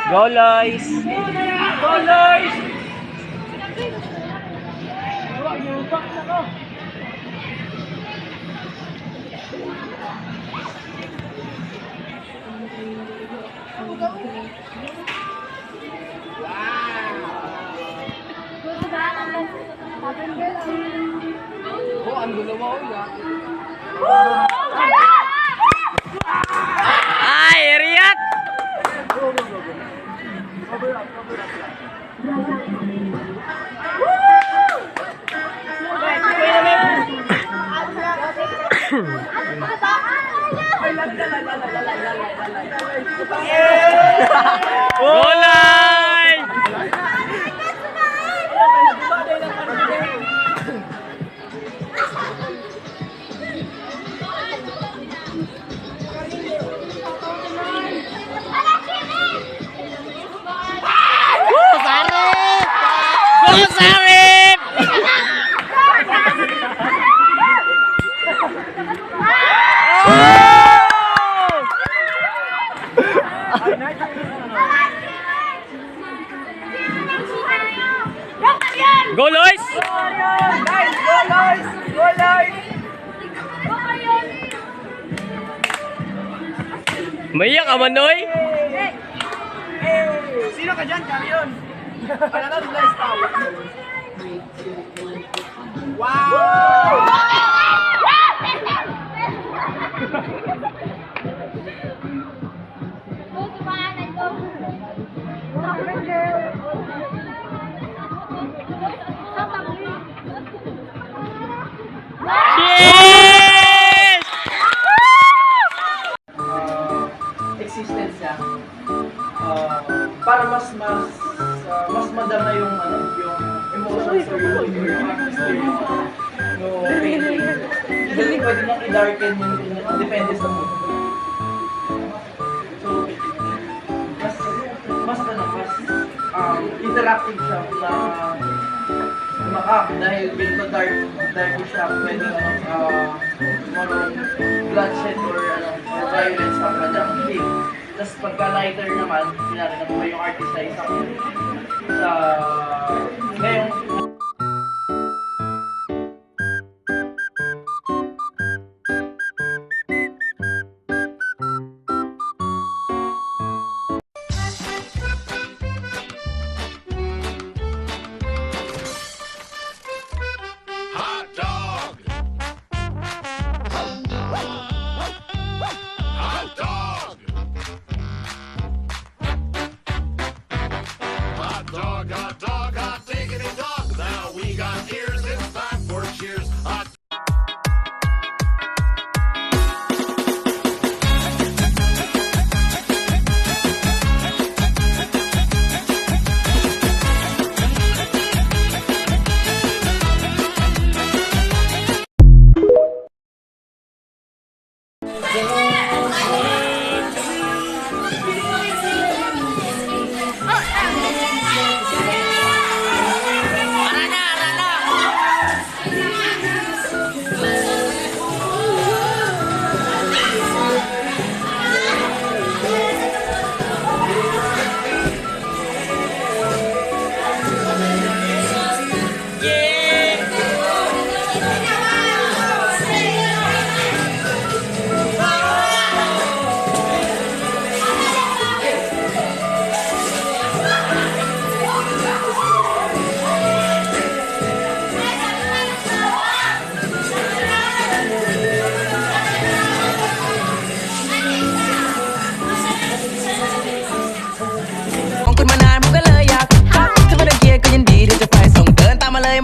Go, Lois! Go, Lois! Oh, ang gulo mo, ay, Riyad! Golay! Sarip! Go, Lois! Guys, go, Lois! Go, Lois! Maiyak ka man, Noy? Sino ka dyan? Kami yun! Para na, Lois tao. Wow! Yes! Existence niya. Para mas madama yung emotions or yung atmosphere no painting. Hindi pwede nang i-darken yung depende sa mood. So, mas interactive siya na dahil ganito dark siya, pwede bloodshed or violence ang kanyang thing. Tapos pagka lighter naman, sinabi na buhay yung artist na isang ngayong hot dog, hot diggity dog. Now we got ears, it's time for cheers. Hot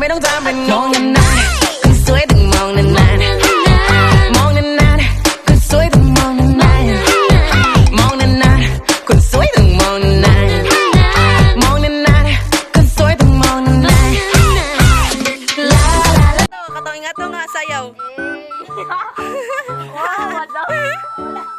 ไม่ต้องทำเป็นงงนานๆคนสวยต้องมองนานๆมองนานๆคนสวยต้องมองนานๆมองนานๆคนสวยต้องมองนานๆมองนานๆคนสวยต้องมองนานๆลาลาlala katong ingat ko nga sayaw. Wow,